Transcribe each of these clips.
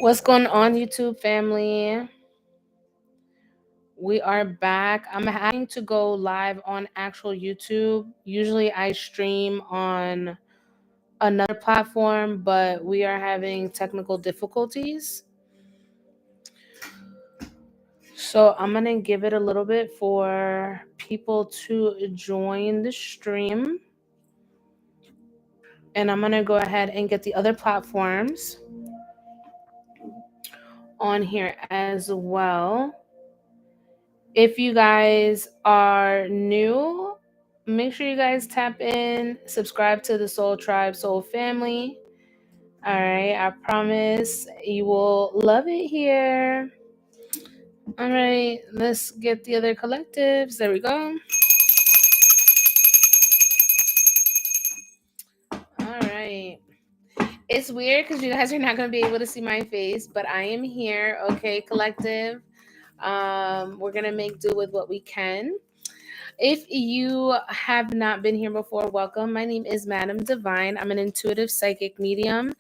What's going on, YouTube family? We are back. I'm having to go live on actual YouTube. Usually I stream on another platform, but we are having technical difficulties. So I'm going to give it a little bit for people to join the stream. And I'm going to go ahead and get the other platforms on here as well. If you guys are new, make sure you guys tap in, subscribe to the Soul Tribe, Soul Family. All right, I promise you will love it here. All right, let's get the other collectives. There we go. All right. It's weird because you guys are not going to be able to see my face, but I am here. Okay, collective. We're going to make do with what we can. If you have not been here before, welcome. My name is Madam Divine. I'm an intuitive psychic medium.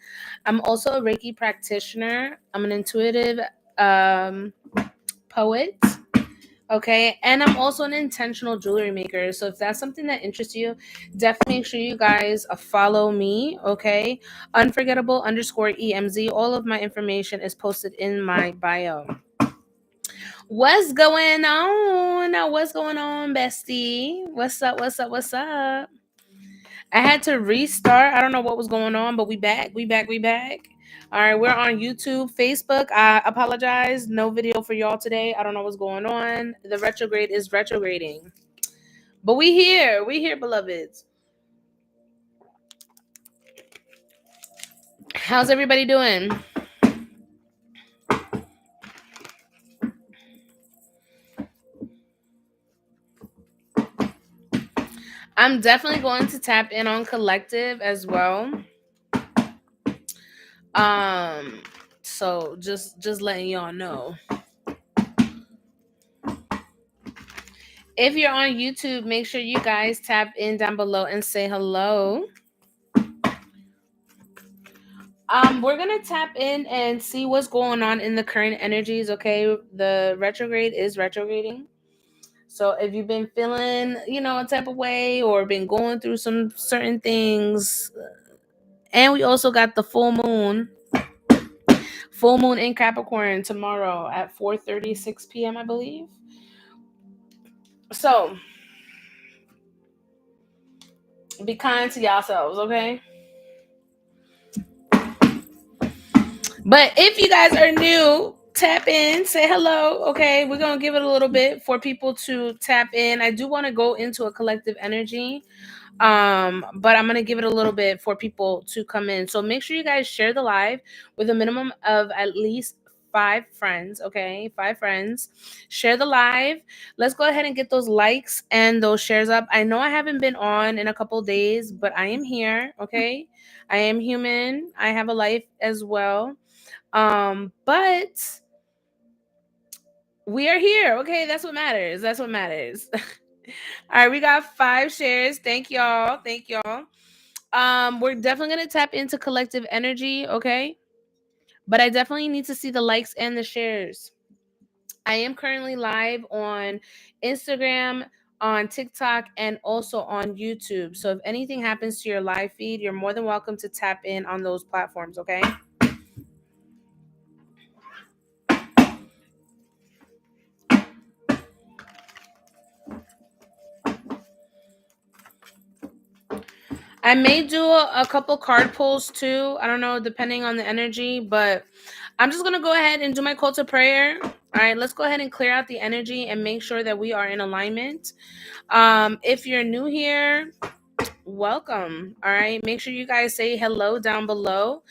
I'm also a Reiki practitioner. I'm an intuitive poet. Okay. And I'm also an intentional jewelry maker. So if that's something that interests you, definitely make sure you guys follow me. Okay. Unforgettable_EMZ. All of my information is posted in my bio. What's going on? What's going on, bestie? What's up? What's up? What's up? I had to restart. I don't know what was going on, but we back. We back. We back. All right, we're on YouTube, Facebook. I apologize. No video for y'all today. I don't know what's going on. The retrograde is retrograding. But we here. We here, beloveds. How's everybody doing? I'm definitely going to tap in on collective as well. So just letting y'all know. If you're on YouTube, make sure you guys tap in down below and say hello. We're gonna tap in and see what's going on in the current energies. Okay, the retrograde is retrograding. So if you've been feeling, a type of way or been going through some certain things, and we also got the full moon in Capricorn tomorrow at 4:36 p.m. I believe. So be kind to yourselves, okay? But if you guys are new, tap in, say hello. Okay, we're gonna give it a little bit for people to tap in. I do want to go into a collective energy, but I'm gonna give it a little bit for people to come in. So make sure you guys share the live with a minimum of at least 5 friends. Okay, 5 friends. Share the live. Let's go ahead and get those likes and those shares up. I know I haven't been on in a couple days, but I am here. Okay, I am human. I have a life as well. But we are here. Okay, that's what matters. That's what matters. All right, we got 5 shares. Thank y'all. Thank y'all. We're definitely gonna tap into collective energy, okay? But I definitely need to see the likes and the shares. I am currently live on Instagram, on TikTok, and also on YouTube. So if anything happens to your live feed, you're more than welcome to tap in on those platforms, okay? I may do a couple card pulls too. I don't know, depending on the energy, but I'm just going to go ahead and do my call to prayer. All right, let's go ahead and clear out the energy and make sure that we are in alignment. If you're new here, welcome. All right, make sure you guys say hello down below.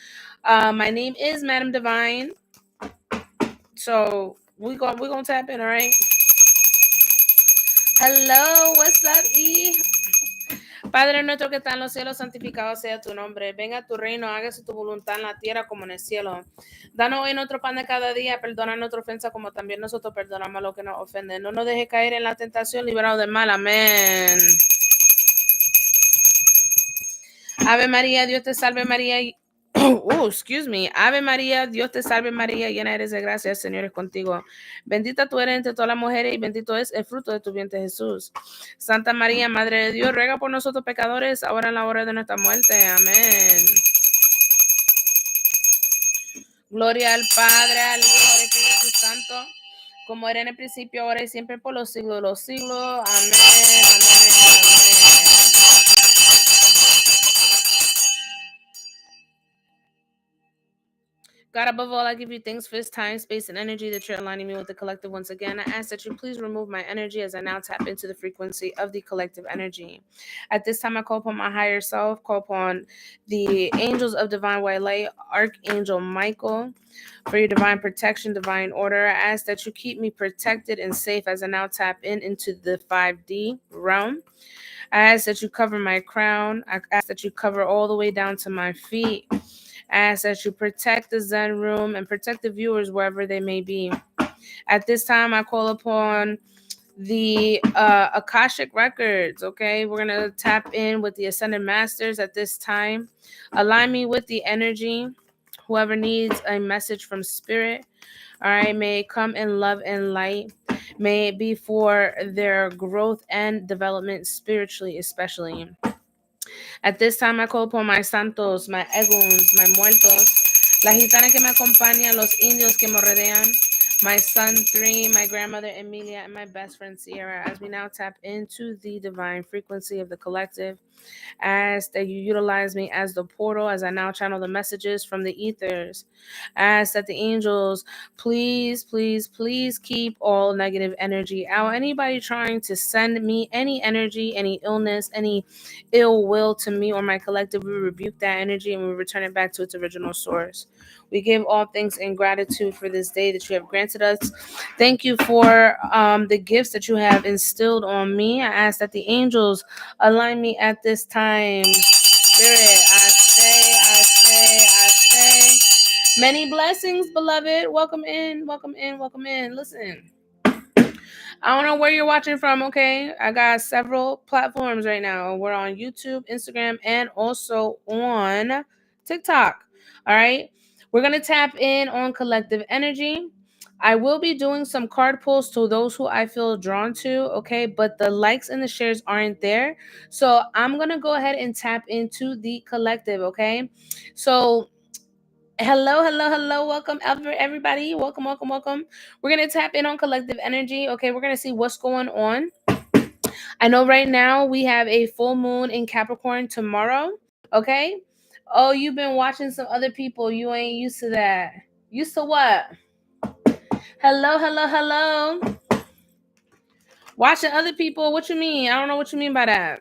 My name is Madam Divine. So we're gonna tap in, all right? Hello, what's up, E? Padre nuestro que está en los cielos, santificado sea tu nombre. Venga tu reino, hágase tu voluntad en la tierra como en el cielo. Danos hoy nuestro pan de cada día, perdona nuestra ofensa como también nosotros perdonamos a los que nos ofenden. No nos deje caer en la tentación, librados del mal. Amén. Ave María, Dios te salve María. Oh, excuse me. Ave María, Dios te salve María, llena eres de gracia, el Señor es contigo. Bendita tú eres entre todas las mujeres y bendito es el fruto de tu vientre Jesús. Santa María, Madre de Dios, ruega por nosotros pecadores, ahora en la hora de nuestra muerte. Amén. Gloria al Padre, al Hijo, al Espíritu Santo, como era en el principio, ahora y siempre, por los siglos de los siglos. Amén, amén, amén. God, above all, I give you thanks for this time, space, and energy that you're aligning me with the collective once again. I ask that you please remove my energy as I now tap into the frequency of the collective energy. At this time, I call upon my higher self, call upon the angels of divine white light, Archangel Michael, for your divine protection, divine order. I ask that you keep me protected and safe as I now tap into the 5D realm. I ask that you cover my crown. I ask that you cover all the way down to my feet. I ask that you protect the Zen room and protect the viewers wherever they may be. At this time, I call upon the Akashic Records. Okay, we're gonna tap in with the Ascended Masters at this time. Align me with the energy. Whoever needs a message from Spirit, all right, may it come in love and light. May it be for their growth and development spiritually, especially. At this time, I call upon my santos, my eguns, my muertos, la gitana que me acompaña, los indios que me rodean, my son Three, my grandmother Emilia, and my best friend Sierra, as we now tap into the divine frequency of the collective. Ask that you utilize me as the portal as I now channel the messages from the ethers. Ask that the angels please, please, please keep all negative energy out. Anybody trying to send me any energy, any illness, any ill will to me or my collective, we rebuke that energy and we return it back to its original source. We give all thanks and gratitude for this day that you have granted us. Thank you for the gifts that you have instilled on me. I ask that the angels align me at this time. Spirit, I say. Many blessings, beloved. Welcome in, welcome in, welcome in. Listen, I don't know where you're watching from, okay? I got several platforms right now. We're on YouTube, Instagram, and also on TikTok. All right. We're going to tap in on collective energy. I will be doing some card pulls to those who I feel drawn to, okay? But the likes and the shares aren't there. So I'm going to go ahead and tap into the collective, okay? So hello, hello, hello. Welcome, everybody. Welcome, welcome, welcome. We're going to tap in on collective energy. Okay, we're going to see what's going on. I know right now we have a full moon in Capricorn tomorrow. Okay. Oh, you've been watching some other people. You ain't used to that. Used to what? Hello, hello, hello. Watching other people. What you mean? I don't know what you mean by that.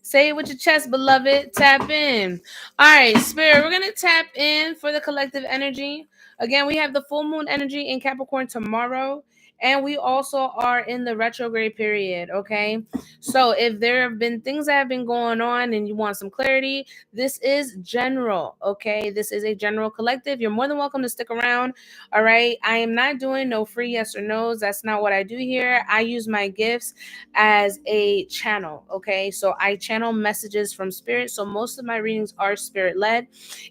Say it with your chest, beloved. Tap in. All right, Spirit, we're going to tap in for the collective energy. Again, we have the full moon energy in Capricorn tomorrow. And we also are in the retrograde period, okay? So if there have been things that have been going on and you want some clarity, this is general, okay? This is a general collective. You're more than welcome to stick around, all right? I am not doing no free yes or no's. That's not what I do here. I use my gifts as a channel, okay? So I channel messages from spirit. So most of my readings are spirit led.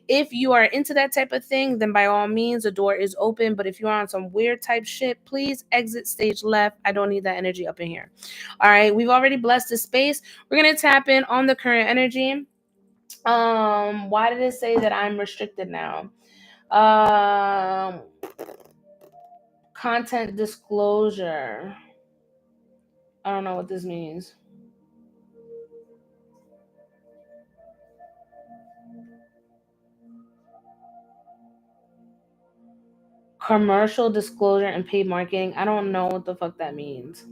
If you are into that type of thing, then by all means, the door is open. But if you're on some weird type shit, please exit stage left. I don't need that energy up in here. All right, we've already blessed the space. We're gonna tap in on the current energy. Why did it say that I'm restricted now? Content disclosure. I don't know what this means. Commercial disclosure and paid marketing. I don't know what the fuck that means.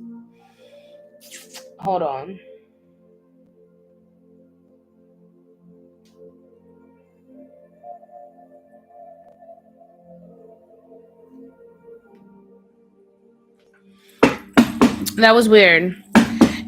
Hold on. That was weird.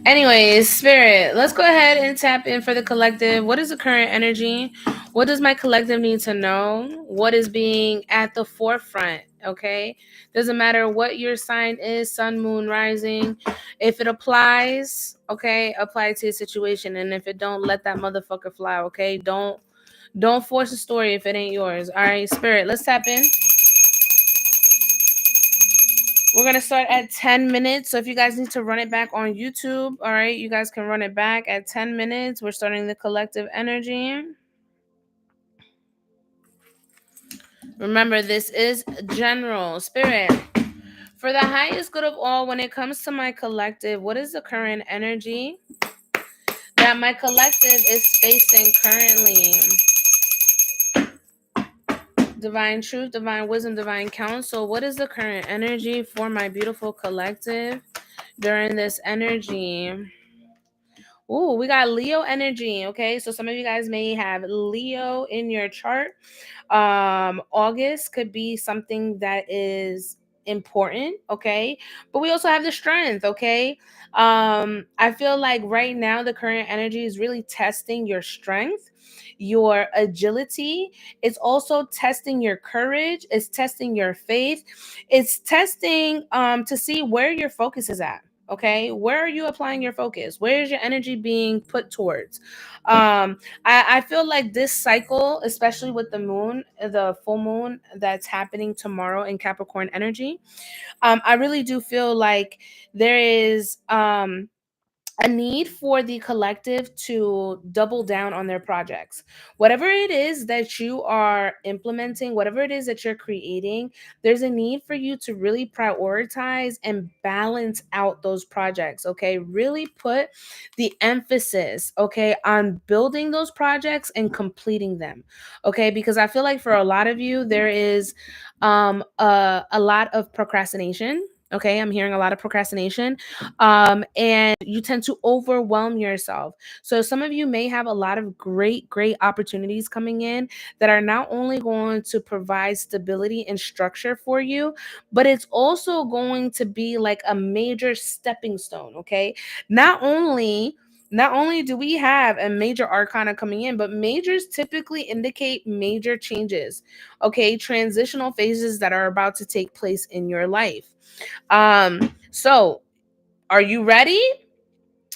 Anyways, Spirit, let's go ahead and tap in for the collective. What is the current energy? What does my collective need to know? What is being at the forefront? Okay. Doesn't matter what your sign is, sun, moon, rising. If it applies, okay, apply it to your situation. And if it don't, let that motherfucker fly. Okay. Don't force a story if it ain't yours. All right, spirit. Let's tap in. We're going to start at 10 minutes. So if you guys need to run it back on YouTube, all right, you guys can run it back at 10 minutes. We're starting the collective energy. Remember, this is general. Spirit. For the highest good of all, when it comes to my collective, what is the current energy that my collective is facing currently? Divine truth, divine wisdom, divine counsel. What is the current energy for my beautiful collective during this energy? Ooh, we got Leo energy. Okay, so some of you guys may have Leo in your chart. August could be something that is important, okay, but we also have the strength. Okay, I feel like right now the current energy is really testing your strength, your agility. It's also testing your courage. It's testing your faith. It's testing to see where your focus is at. Okay, where are you applying your focus? Where is your energy being put towards? I feel like this cycle, especially with the moon, the full moon that's happening tomorrow in Capricorn energy, I really do feel like there is a need for the collective to double down on their projects. Whatever it is that you are implementing, whatever it is that you're creating, there's a need for you to really prioritize and balance out those projects. Okay, really put the emphasis, okay, on building those projects and completing them. Okay, because I feel like for a lot of you there is a lot of procrastination. Okay, I'm hearing a lot of procrastination, and you tend to overwhelm yourself. So some of you may have a lot of great opportunities coming in that are not only going to provide stability and structure for you, but it's also going to be like a major stepping stone. Okay, not only do we have a major arcana coming in, but majors typically indicate major changes. Okay, transitional phases that are about to take place in your life. So are you ready?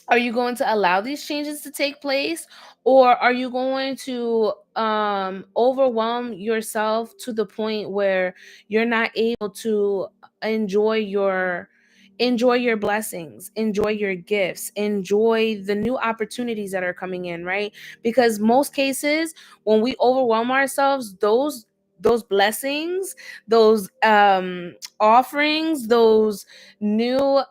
Are you going to allow these changes to take place, or are you going to overwhelm yourself to the point where you're not able to enjoy your blessings, enjoy your gifts, enjoy the new opportunities that are coming in, right? Because most cases when we overwhelm ourselves, those blessings, those offerings, those new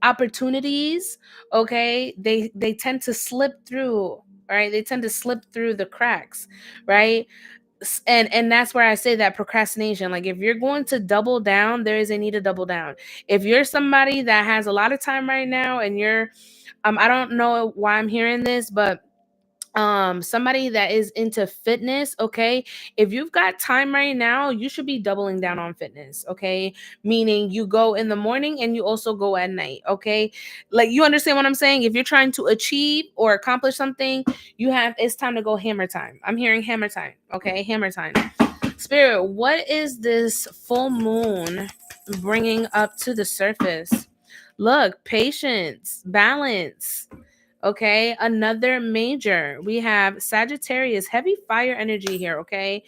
opportunities, okay, they tend to slip through. Right, they tend to slip through the cracks, right? And that's where I say that procrastination, like if you're going to double down, there is a need to double down. If you're somebody that has a lot of time right now and you're I don't know why I'm hearing this, but somebody that is into fitness, okay, if you've got time right now, you should be doubling down on fitness. Okay, meaning you go in the morning and you also go at night. Okay, like you understand what I'm saying? If you're trying to achieve or accomplish something, it's time to go hammer time. I'm hearing hammer time. Okay, hammer time. Spirit, what is this full moon bringing up to the surface? Look, patience, balance. Okay, another major. We have Sagittarius, heavy fire energy here. Okay,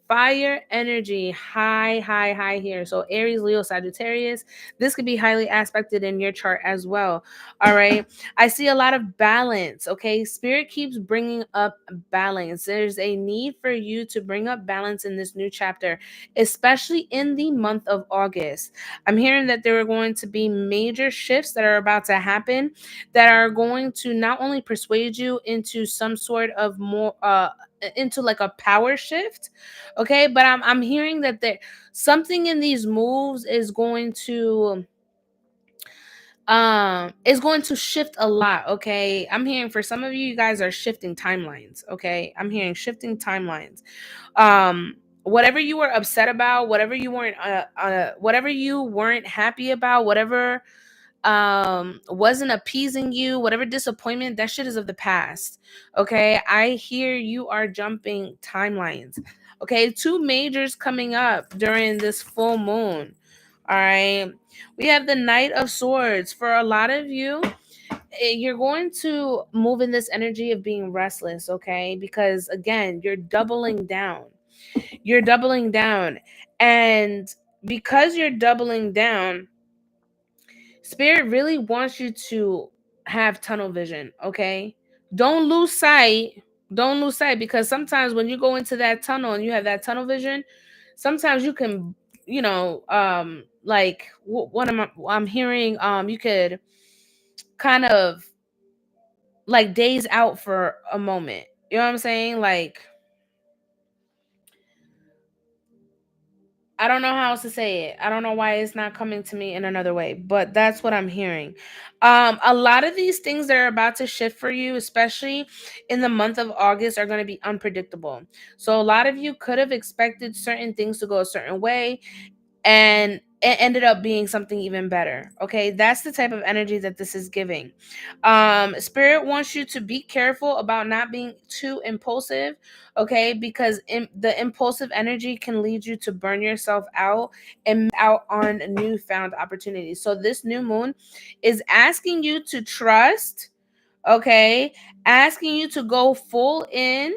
fire energy, high here. So Aries, Leo, Sagittarius, this could be highly aspected in your chart as well. All right, I see a lot of balance. Okay, spirit keeps bringing up balance. There's a need for you to bring up balance in this new chapter, especially in the month of August. I'm hearing that there are going to be major shifts that are about to happen that are going to not only persuade you into some sort of more into like a power shift. Okay, but I'm hearing that there something in these moves is going to shift a lot. Okay, I'm hearing for some of you, you guys are shifting timelines. Okay, I'm hearing shifting timelines. Whatever you were upset about, whatever you weren't happy about, whatever wasn't appeasing you, whatever disappointment, that shit is of the past. Okay, I hear you are jumping timelines. Okay, two majors coming up during this full moon. All right, we have the Knight of Swords. For a lot of you, you're going to move in this energy of being restless. Okay, because again, you're doubling down. You're doubling down, and because you're doubling down, Spirit really wants you to have tunnel vision, okay? Don't lose sight. Don't lose sight, because sometimes when you go into that tunnel and you have that tunnel vision, sometimes you can, like what I'm hearing, you could kind of like daze out for a moment. You know what I'm saying? Like, I don't know how else to say it. I don't know why it's not coming to me in another way, but that's what I'm hearing. A lot of these things that are about to shift for you, especially in the month of August, are going to be unpredictable. So a lot of you could have expected certain things to go a certain way, and it ended up being something even better. Okay, that's the type of energy that this is giving. Spirit wants you to be careful about not being too impulsive. Okay, because the impulsive energy can lead you to burn yourself out and miss out on newfound opportunities. So this new moon is asking you to trust. Okay, asking you to go full in.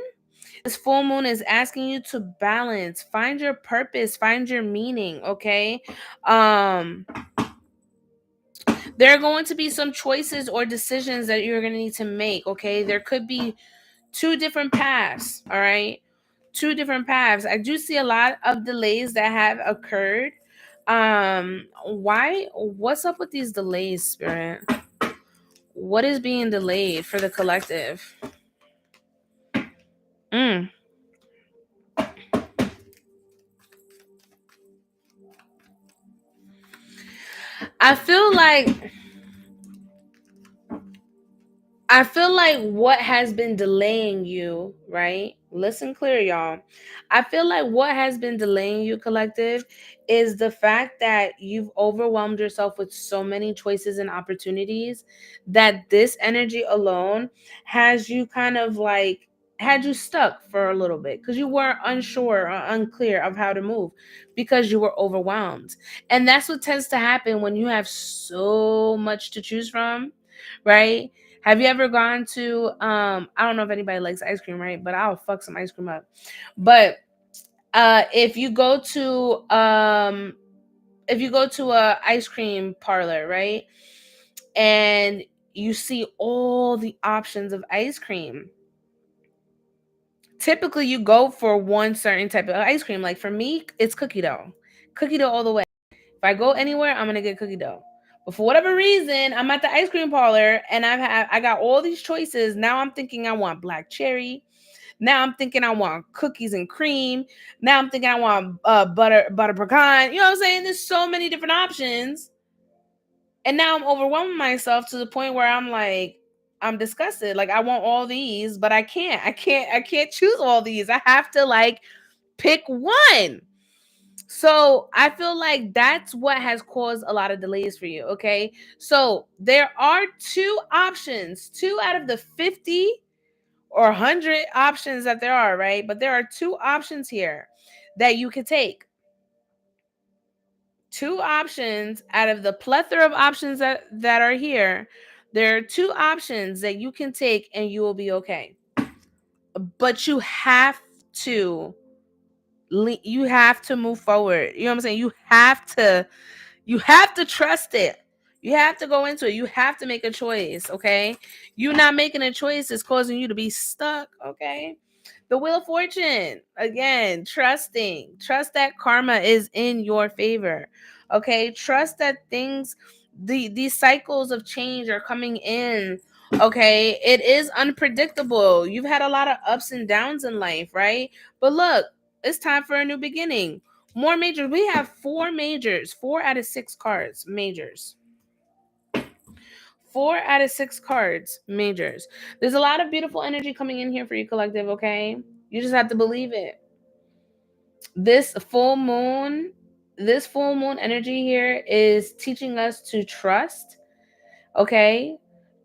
This full moon is asking you to balance, find your purpose, find your meaning. Okay, um there are going to be some choices or decisions that you're going to need to make. Okay, there could be two different paths. All right, two different paths. I do see a lot of delays that have occurred. Why, what's up with these delays, Spirit? What is being delayed for the collective? mm. I feel like what has been delaying you, right? Listen clear, y'all. I feel like what has been delaying you, collective, is the fact that you've overwhelmed yourself with so many choices and opportunities that this energy alone has you kind of like had you stuck for a little bit because you were unsure or unclear of how to move because you were overwhelmed. And that's what tends to happen when you have so much to choose from, right? Have you ever gone to I don't know if anybody likes ice cream, right? But I'll fuck some ice cream up. But if you go to a ice cream parlor, right? And you see all the options of ice cream. Typically you go for one certain type of ice cream. Like for me, it's cookie dough. Cookie dough all the way. If I go anywhere, I'm gonna get cookie dough. But for whatever reason, I'm at the ice cream parlor and I got all these choices. Now I'm thinking I want black cherry. Now I'm thinking I want cookies and cream. Now I'm thinking I want butter pecan. You know what I'm saying? There's so many different options. And now I'm overwhelming myself to the point where I'm like, I'm disgusted. Like I want all these, but I can't. I can't choose all these. I have to like pick one. So I feel like that's what has caused a lot of delays for you. Okay. So there are two options, two out of the 50 or 100 options that there are, right? But there are two options here that you could take. Two options out of the plethora of options that are here. There are two options that you can take and you will be okay. But to you have to move forward. You know what I'm saying? You have to trust it. You have to go into it. You have to make a choice, okay? You not making a choice is causing you to be stuck, okay? The Wheel of Fortune, again, trusting. Trust that karma is in your favor, okay? Trust that these cycles of change are coming in, okay? It is unpredictable. You've had a lot of ups and downs in life, right? But look, it's time for a new beginning. More majors. We have four majors. 4 out of 6 cards, majors. 4 out of 6 cards, majors. There's a lot of beautiful energy coming in here for you, collective, okay? You just have to believe it. This full moon, this full moon energy here is teaching us to trust. Okay?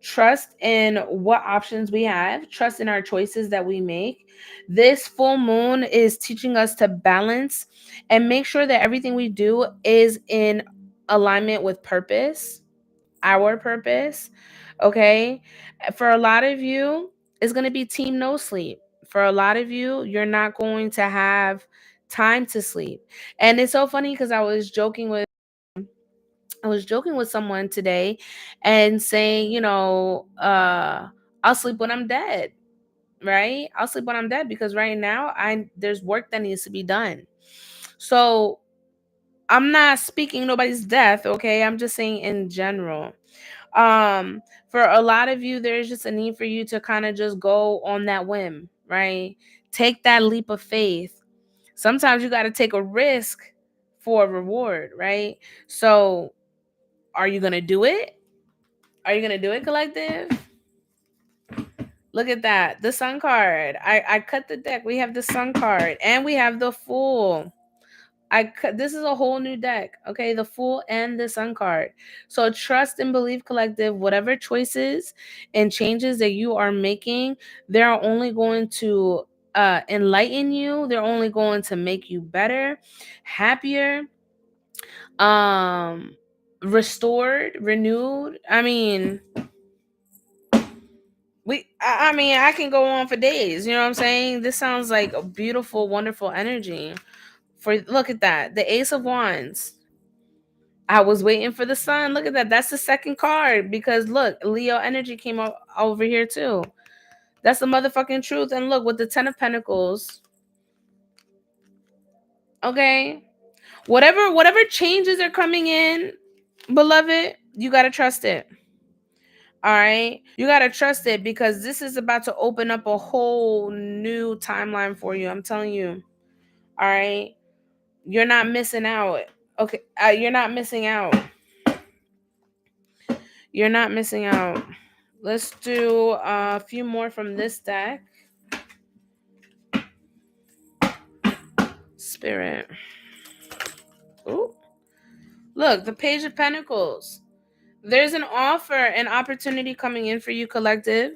Trust in what options we have, trust in our choices that we make. This full moon is teaching us to balance and make sure that everything we do is in alignment with purpose, our purpose. Okay? For a lot of you, it's going to be team no sleep. For a lot of you, you're not going to have time to sleep. And it's so funny because I was joking with someone today and saying, I'll sleep when I'm dead, right? I'll sleep when I'm dead because right now there's work that needs to be done. So I'm not speaking nobody's death, okay? I'm just saying in general. For a lot of you, there's just a need for you to kind of just go on that whim, right? Take that leap of faith. Sometimes you got to take a risk for a reward, right? So are you going to do it? Are you going to do it, collective? Look at that. The sun card. I cut the deck. We have the sun card and we have the fool. This is a whole new deck. Okay. The fool and the sun card. So trust and believe, collective, whatever choices and changes that you are making, they're only going to enlighten you. They're only going to make you better, happier, um, restored, renewed. I mean, I can go on for days. You know what I'm saying? This sounds like a beautiful, wonderful energy. Look at that, the Ace of Wands. I was waiting for the sun. Look at that. That's the second card because look, Leo energy came up over here too. That's the motherfucking truth. And look with the Ten of Pentacles. Okay, whatever changes are coming in, beloved, you gotta trust it. All right. You got to trust it because this is about to open up a whole new timeline for you. I'm telling you. All right. You're not missing out. Okay. You're not missing out. You're not missing out. Let's do a few more from this deck. Spirit. Ooh. Look, the Page of Pentacles. There's an offer, an opportunity coming in for you, collective.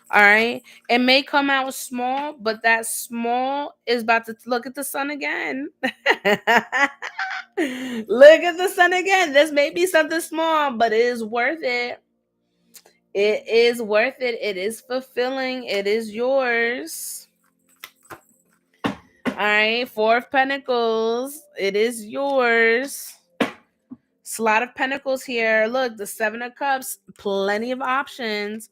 All right. It may come out small, but that small is about to look at the sun again. Look at the sun again. This may be something small, but it is worth it. It is worth it. It is fulfilling. It is yours. All right. Four of Pentacles. It is yours. Slot of Pentacles here. Look, the Seven of Cups. Plenty of options.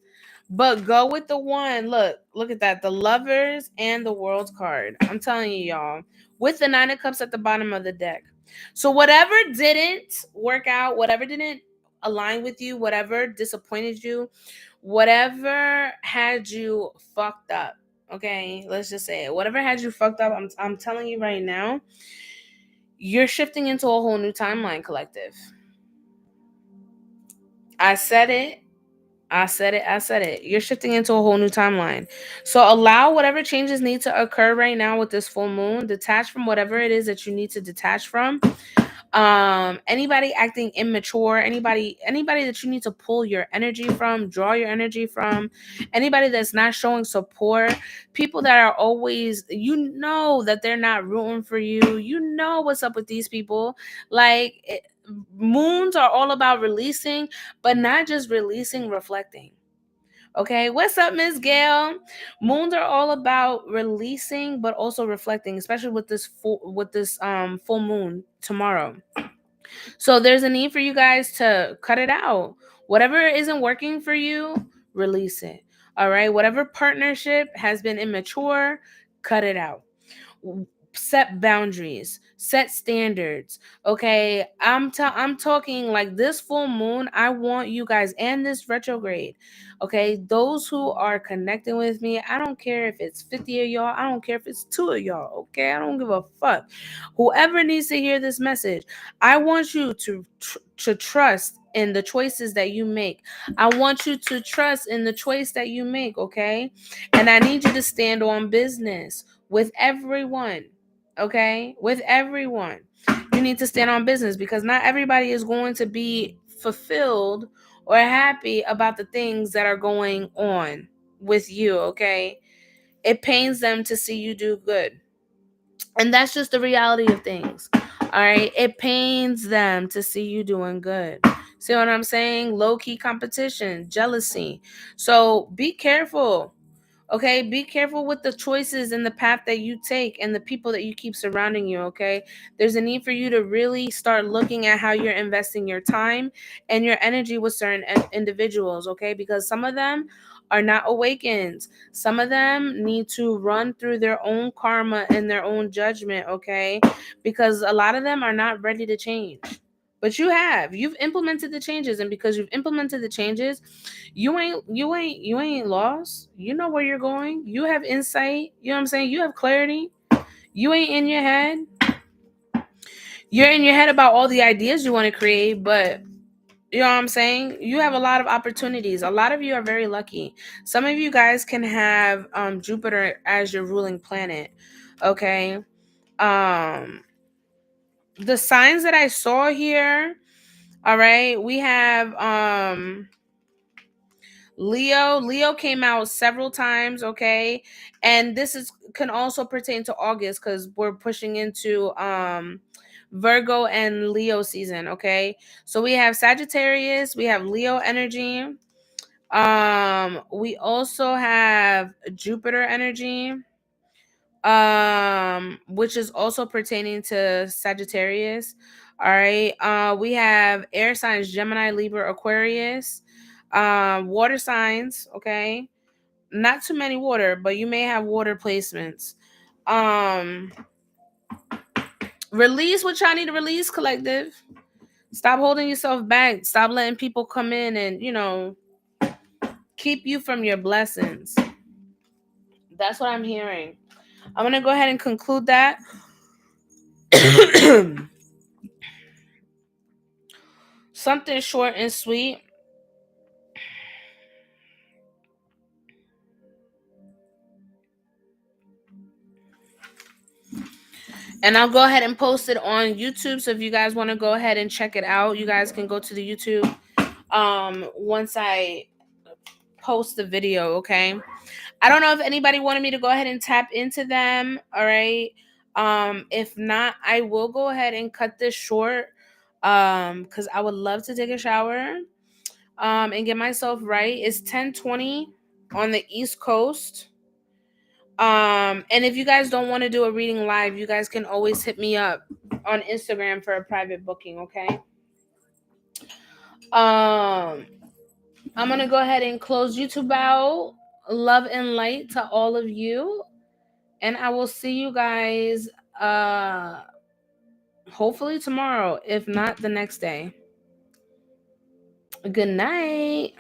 But go with the one. Look at that. The Lovers and the World card. I'm telling you, y'all. With the Nine of Cups at the bottom of the deck. So whatever didn't work out, whatever didn't align with you, whatever disappointed you, whatever had you fucked up. Okay, let's just say it. Whatever had you fucked up, I'm telling you right now, you're shifting into a whole new timeline, collective. I said it. I said it. You're shifting into a whole new timeline. So allow whatever changes need to occur right now with this full moon. Detach from whatever it is that you need to detach from. Anybody acting immature, anybody that you need to pull your energy from, draw your energy from, anybody that's not showing support, people that are always, that they're not rooting for you. You know what's up with these people. Moons are all about releasing, but not just releasing, reflecting. Okay, what's up, Miss Gail? Moons are all about releasing, but also reflecting, especially with this full moon tomorrow. So there's a need for you guys to cut it out. Whatever isn't working for you, release it. All right. Whatever partnership has been immature, cut it out. Set boundaries, set standards. Okay, I'm talking like this full moon. I want you guys, and this retrograde. Okay, those who are connecting with me, I don't care if it's 50 of y'all. I don't care if it's 2 of y'all. Okay, I don't give a fuck. Whoever needs to hear this message, I want you to trust in the choices that you make. I want you to trust in the choice that you make. Okay, and I need you to stand on business with everyone. Okay, with everyone, you need to stand on business because not everybody is going to be fulfilled or happy about the things that are going on with you, okay? It pains them to see you do good. And that's just the reality of things. All right. It pains them to see you doing good. See what I'm saying? Low key competition, jealousy. So be careful. Okay, be careful with the choices and the path that you take and the people that you keep surrounding you. Okay, there's a need for you to really start looking at how you're investing your time and your energy with certain individuals. Okay, because some of them are not awakened, some of them need to run through their own karma and their own judgment. Okay, because a lot of them are not ready to change. But you've implemented the changes, and because you've implemented the changes, you ain't lost. You know where you're going. You have insight. You know what I'm saying? You have clarity. You ain't in your head. You're in your head about all the ideas you want to create, but you know what I'm saying? You have a lot of opportunities. A lot of you are very lucky. Some of you guys can have Jupiter as your ruling planet. Okay. Um the signs that I saw here, all right, we have Leo came out several times, okay? And this is can also pertain to August cuz we're pushing into Virgo and Leo season, okay? So we have Sagittarius, we have Leo energy. We also have Jupiter energy, which is also pertaining to Sagittarius. All right. We have air signs Gemini, Libra, Aquarius, water signs, okay? Not too many water, but you may have water placements. Um Release what y'all need to release, collective. Stop holding yourself back. Stop letting people come in and, keep you from your blessings. That's what I'm hearing. I'm going to go ahead and conclude that. Something short and sweet. And I'll go ahead and post it on YouTube. So if you guys want to go ahead and check it out, you guys can go to the YouTube once I post the video, okay? I don't know if anybody wanted me to go ahead and tap into them, all right? If not, I will go ahead and cut this short cuz I would love to take a shower and get myself right. It's 10:20 on the East Coast. And if you guys don't want to do a reading live, you guys can always hit me up on Instagram for a private booking, okay? Um, I'm gonna go ahead and close YouTube out. Love and light to all of you. And I will see you guys hopefully tomorrow, if not the next day. Good night.